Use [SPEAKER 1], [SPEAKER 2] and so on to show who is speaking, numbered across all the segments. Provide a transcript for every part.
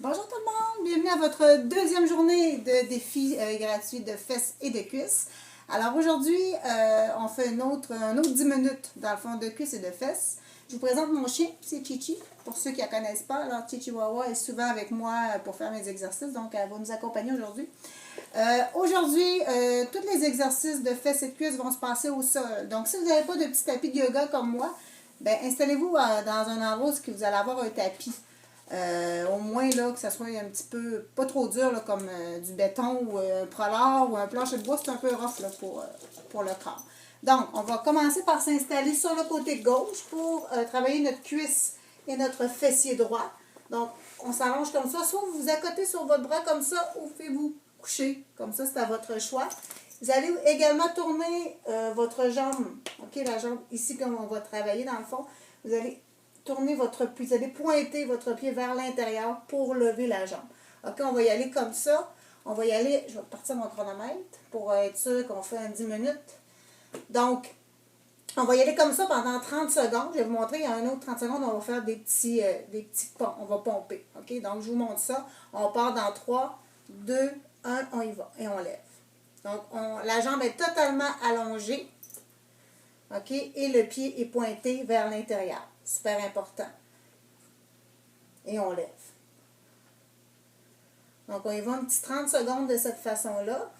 [SPEAKER 1] Bonjour tout le monde, bienvenue à votre deuxième journée de défi gratuit de fesses et de cuisses. Alors aujourd'hui, on fait un autre 10 minutes dans le fond de cuisses et de fesses. Je vous présente mon chien, c'est Chichi. Pour ceux qui ne la connaissent pas, alors Chichihuahua est souvent avec moi pour faire mes exercices, donc elle va nous accompagner aujourd'hui. Aujourd'hui, tous les exercices de fesses et de cuisses vont se passer au sol. Donc si vous n'avez pas de petit tapis de yoga comme moi, ben installez-vous dans un endroit où vous allez avoir un tapis. Au moins là, que ça soit un petit peu, pas trop dur là, comme du béton ou un prolard ou un plancher de bois, c'est un peu rough là, pour le corps. Donc, on va commencer par s'installer sur le côté gauche pour travailler notre cuisse et notre fessier droit. Donc, on s'allonge comme ça, soit vous vous accotez sur votre bras comme ça ou faites-vous coucher comme ça, c'est à votre choix. Vous allez également tourner votre jambe, ok, la jambe ici comme on va travailler dans le fond, vous allez tourner votre pied, vous allez pointer votre pied vers l'intérieur pour lever la jambe. Ok, on va y aller comme ça. On va y aller, je vais partir mon chronomètre pour être sûr qu'on fait un 10 minutes. Donc, on va y aller comme ça pendant 30 secondes. Je vais vous montrer, il y a un autre 30 secondes, on va faire des petits pompes. On va pomper. Ok, donc je vous montre ça. On part dans 3, 2, 1, on y va et on lève. Donc, la jambe est totalement allongée. Ok, et le pied est pointé vers l'intérieur. Super important. Et on lève. Donc, on y va un petit 30 secondes de cette façon-là.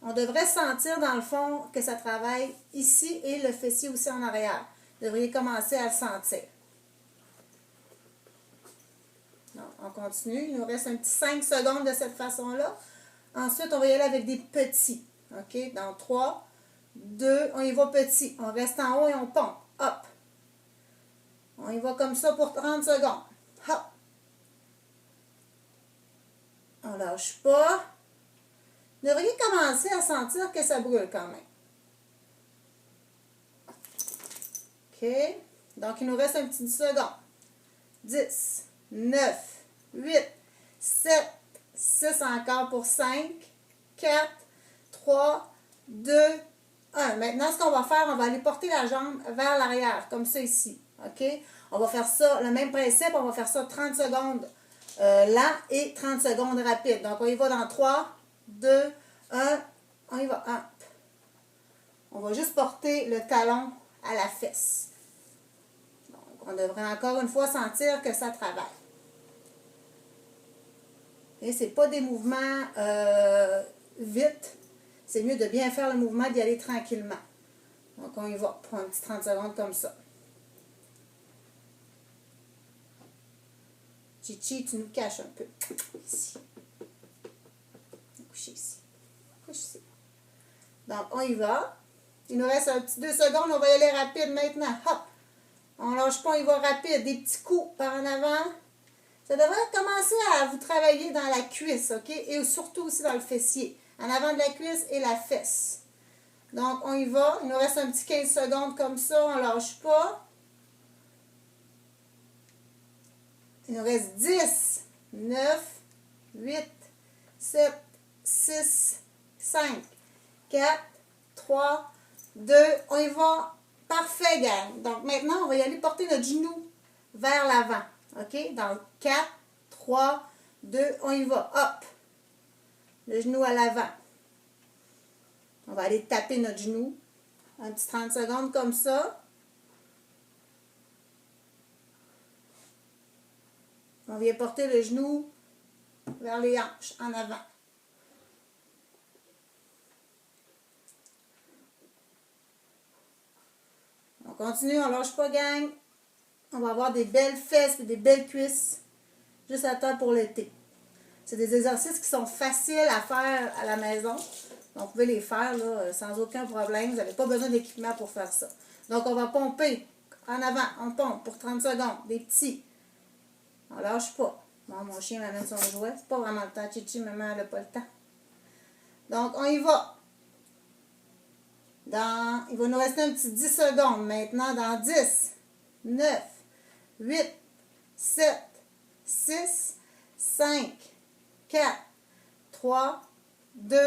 [SPEAKER 1] On devrait sentir, dans le fond, que ça travaille ici et le fessier aussi en arrière. Vous devriez commencer à le sentir. Donc, on continue. Il nous reste un petit 5 secondes de cette façon-là. Ensuite, on va y aller avec des petits. OK? Dans 3, 2, on y va petit. On reste en haut et on pompe. Hop. On y va comme ça pour 30 secondes. Hop. On lâche pas. Vous devriez commencer à sentir que ça brûle quand même. OK. Donc, il nous reste un petit 10 secondes. 10, 9, 8, 7, 6 encore pour 5, 4, 3, 2, 1. Maintenant, ce qu'on va faire, on va aller porter la jambe vers l'arrière, comme ça ici. OK? On va faire ça, le même principe, on va faire ça 30 secondes lent et 30 secondes rapide. Donc, on y va dans 3, 2, 1, on y va. 1. On va juste porter le talon à la fesse. Donc, on devrait encore une fois sentir que ça travaille. Et ce n'est pas des mouvements vite. C'est mieux de bien faire le mouvement, d'y aller tranquillement. Donc, on y va pour un petit 30 secondes comme ça. Chichi, tu nous caches un peu. Ici. Coucher ici. Couche ici. Donc, on y va. Il nous reste un petit 2 secondes. On va y aller rapide maintenant. Hop! On ne lâche pas, on y va rapide. Des petits coups par en avant. Ça devrait commencer à vous travailler dans la cuisse, OK? Et surtout aussi dans le fessier. En avant de la cuisse et la fesse. Donc, on y va. Il nous reste un petit 15 secondes comme ça. On ne lâche pas. Il nous reste 10, 9, 8, 7, 6, 5, 4, 3, 2. On y va. Parfait, gang. Donc, maintenant, on va y aller porter notre genou vers l'avant. OK? Dans 4, 3, 2, on y va. Hop! Le genou à l'avant. On va aller taper notre genou. Un petit 30 secondes comme ça. On vient porter le genou vers les hanches, en avant. On continue, on ne lâche pas, gang. On va avoir des belles fesses et des belles cuisses juste à temps pour l'été. C'est des exercices qui sont faciles à faire à la maison. Donc, vous pouvez les faire là, sans aucun problème. Vous n'avez pas besoin d'équipement pour faire ça. Donc, on va pomper en avant. On pompe pour 30 secondes. Des petits. On lâche pas. Bon, mon chien m'amène son jouet. C'est pas vraiment le temps. Chichi, maman, elle n'a pas le temps. Donc, on y va. Il va nous rester un petit 10 secondes. Maintenant, dans 10, 9, 8, 7, 6, 5, 4, 3, 2,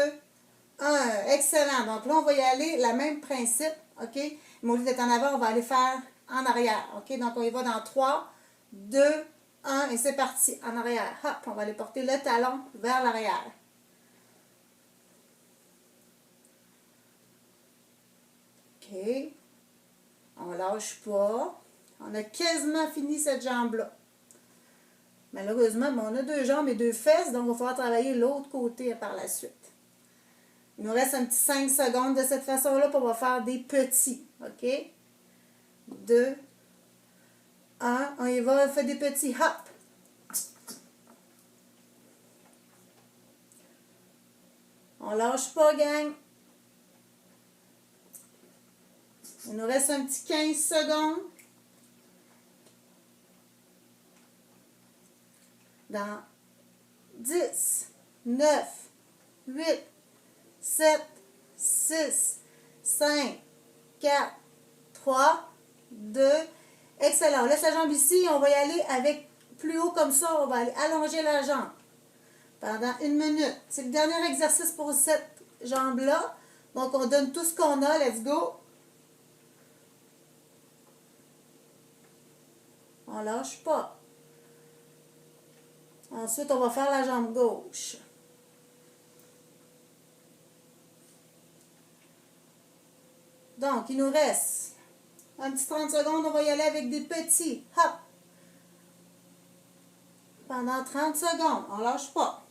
[SPEAKER 1] 1. Excellent. Donc là, on va y aller, le même principe, OK? Mais au lieu d'être en avant, on va aller faire en arrière, OK? Donc, on y va dans 3, 2, 1 et c'est parti. En arrière. Hop, on va aller porter le talon vers l'arrière. OK. On ne lâche pas. On a quasiment fini cette jambe-là. Malheureusement, on a 2 jambes et 2 fesses, donc il va falloir travailler l'autre côté par la suite. Il nous reste un petit 5 secondes de cette façon-là, puis on va faire des petits. OK? 2, 1, on y va, on fait des petits. Hop! On lâche pas, gang. Il nous reste un petit 15 secondes. Dans 10, 9, 8, 7, 6, 5, 4, 3, 2. Excellent. On laisse la jambe ici. On va y aller avec plus haut comme ça. On va aller allonger la jambe pendant 1 minute. C'est le dernier exercice pour cette jambe-là. Donc, on donne tout ce qu'on a. Let's go. On lâche pas. Ensuite, on va faire la jambe gauche. Donc, il nous reste un petit 30 secondes. On va y aller avec des petits. Hop! Pendant 30 secondes. On lâche pas.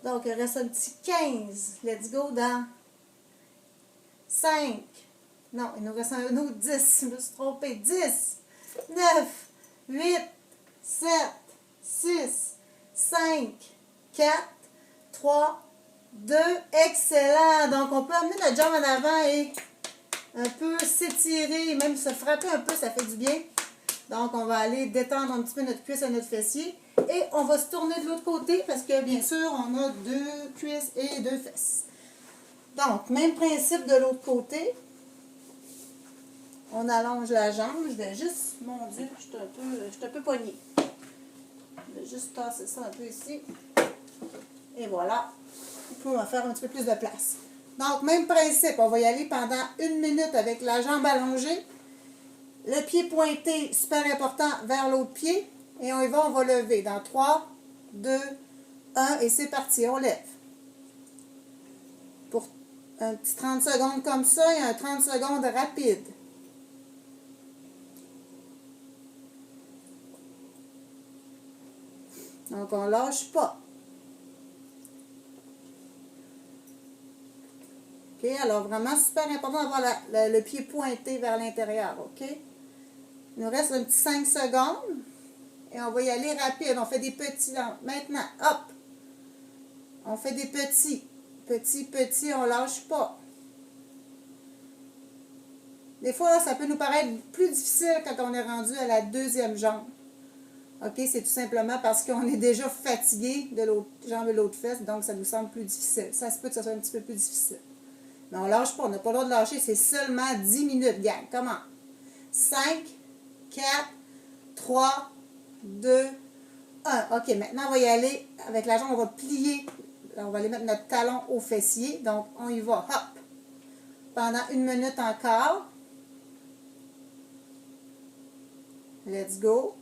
[SPEAKER 1] Donc, il reste un petit 15. Let's go dans 5. Non, il nous reste un autre 10. Je me suis trompée. 10, 9, 8, 7, 6, 5, 4, 3, 2. Excellent. Donc, on peut amener notre jambe en avant et un peu s'étirer, même se frapper un peu, ça fait du bien. Donc, on va aller détendre un petit peu notre cuisse et notre fessier. Et on va se tourner de l'autre côté parce que, bien sûr, on a 2 cuisses et 2 fesses. Donc, même principe de l'autre côté. On allonge la jambe. Je vais juste, mon Dieu, je suis un peu poignée. Je vais juste tasser ça un peu ici. Et voilà. On va faire un petit peu plus de place. Donc, même principe. On va y aller pendant 1 minute avec la jambe allongée. Le pied pointé, super important, vers l'autre pied. Et on y va, on va lever. Dans 3, 2, 1 et c'est parti. On lève. Pour un petit 30 secondes comme ça et un 30 secondes rapide. Donc, on ne lâche pas. OK? Alors, vraiment, super important d'avoir le pied pointé vers l'intérieur. OK? Il nous reste un petit 5 secondes. Et on va y aller rapide. On fait des petits. Maintenant, hop! On fait des petits. Petits, petits, on ne lâche pas. Des fois, là, ça peut nous paraître plus difficile quand on est rendu à la 2e jambe. OK, c'est tout simplement parce qu'on est déjà fatigué de l'autre jambe et de l'autre fesse, donc ça nous semble plus difficile. Ça se peut que ça soit un petit peu plus difficile. Mais on ne lâche pas, on n'a pas le droit de lâcher, c'est seulement 10 minutes, gang. Comment? 5, 4, 3, 2, 1. OK, maintenant on va y aller avec la jambe, on va plier. Là, on va aller mettre notre talon au fessier, donc on y va. Hop! Pendant 1 minute encore. Let's go.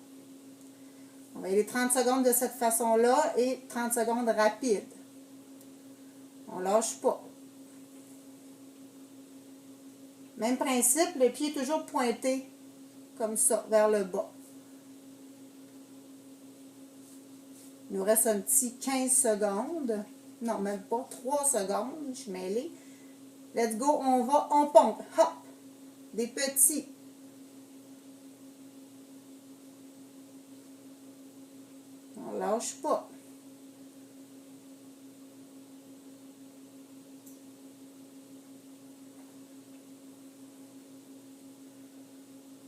[SPEAKER 1] On va y aller 30 secondes de cette façon-là et 30 secondes rapides. On ne lâche pas. Même principe, le pied est toujours pointé comme ça, vers le bas. Il nous reste un petit 15 secondes. Non, même pas. 3 secondes. Je suis mêlée. Let's go. On pompe. Hop. Des petits. On ne lâche pas.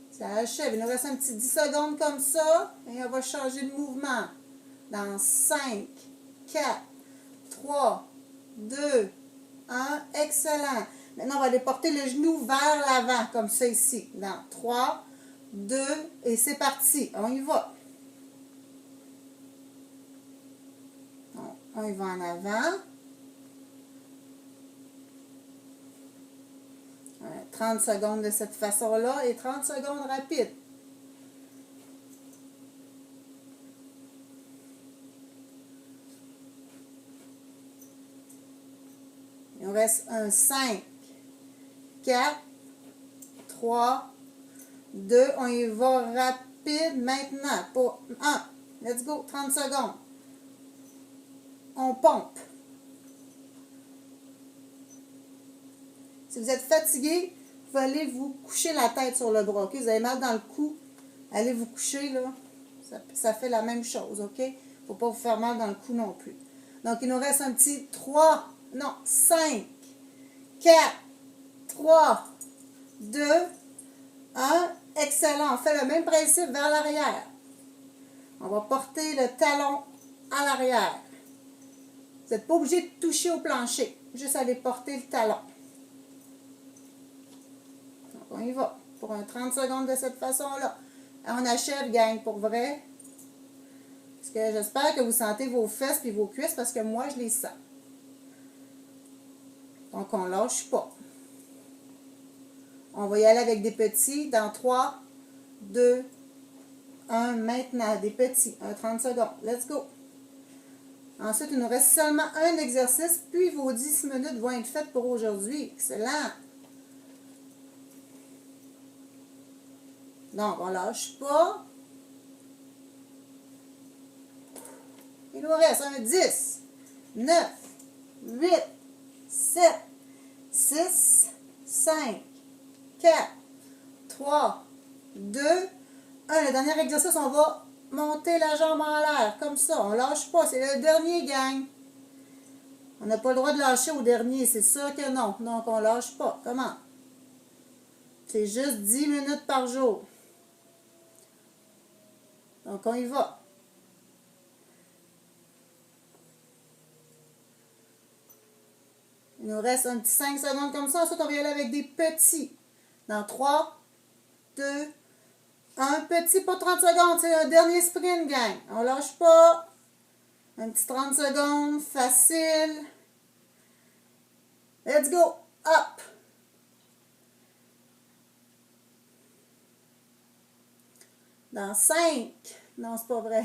[SPEAKER 1] Ça achève. Il nous reste un petit 10 secondes comme ça. Et on va changer de mouvement. Dans 5, 4, 3, 2, 1. Excellent. Maintenant, on va aller porter le genou vers l'avant, comme ça ici. Dans 3, 2, et c'est parti. On y va. On y va en avant. 30 secondes de cette façon-là et 30 secondes rapides. Il nous reste un 5, 4, 3, 2. On y va rapide maintenant. Pour 1. Let's go. 30 secondes. On pompe. Si vous êtes fatigué, vous allez vous coucher la tête sur le bras. Okay? Vous avez mal dans le cou, allez vous coucher, là. Ça fait la même chose, OK? Il ne faut pas vous faire mal dans le cou non plus. Donc, il nous reste un petit 5, 4, 3, 2, 1. Excellent. On fait le même principe vers l'arrière. On va porter le talon à l'arrière. Vous n'êtes pas obligé de toucher au plancher. Juste aller porter le talon. Donc, on y va. Pour un 30 secondes de cette façon-là. On achève, gang, pour vrai. Parce que j'espère que vous sentez vos fesses et vos cuisses parce que moi, je les sens. Donc, on ne lâche pas. On va y aller avec des petits dans 3, 2, 1. Maintenant, des petits. Un 30 secondes. Let's go. Ensuite, il nous reste seulement un exercice, puis vos 10 minutes vont être faites pour aujourd'hui. Excellent. Donc, on ne lâche pas. Il nous reste un 10, 9, 8, 7, 6, 5, 4, 3, 2, 1. Le dernier exercice, on va monter la jambe en l'air, comme ça. On ne lâche pas. C'est le dernier, gang. On n'a pas le droit de lâcher au dernier. C'est sûr que non. Donc, on ne lâche pas. Comment? C'est juste 10 minutes par jour. Donc, on y va. Il nous reste un petit 5 secondes comme ça. Ensuite, on va y aller avec des petits. Dans 3, 2, 1. Petit pour 30 secondes. C'est un dernier sprint, gang. On lâche pas. Un petit 30 secondes. Facile. Let's go. Up. Dans 5. Non, c'est pas vrai.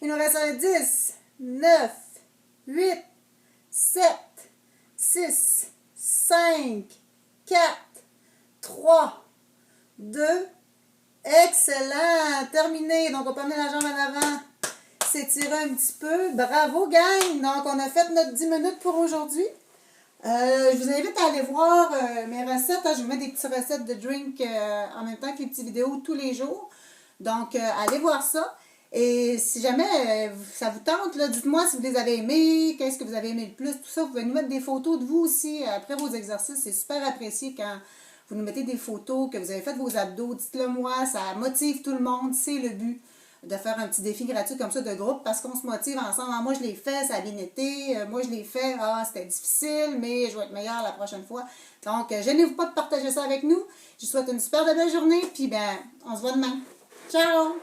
[SPEAKER 1] Il nous reste un 10, 9, 8, 7, 6, 5, 4, 3, 2. Excellent. Terminé. Donc, on peut amener la jambe en avant. S'étirer un petit peu. Bravo, gang. Donc, on a fait notre 10 minutes pour aujourd'hui. Je vous invite à aller voir mes recettes. Je vous mets des petites recettes de drink en même temps que les petites vidéos tous les jours. Donc, allez voir ça. Et si jamais ça vous tente, dites-moi si vous les avez aimés, qu'est-ce que vous avez aimé le plus, tout ça. Vous pouvez nous mettre des photos de vous aussi après vos exercices. C'est super apprécié quand vous nous mettez des photos, que vous avez fait vos abdos. Dites-le moi, ça motive tout le monde. C'est le but de faire un petit défi gratuit comme ça de groupe parce qu'on se motive ensemble. Ah, moi, je l'ai fait, ça a bien été. Moi, je l'ai fait. Ah, c'était difficile, mais je vais être meilleure la prochaine fois. Donc, gênez-vous pas de partager ça avec nous. Je vous souhaite une super belle journée. Puis, ben, on se voit demain. Ciao!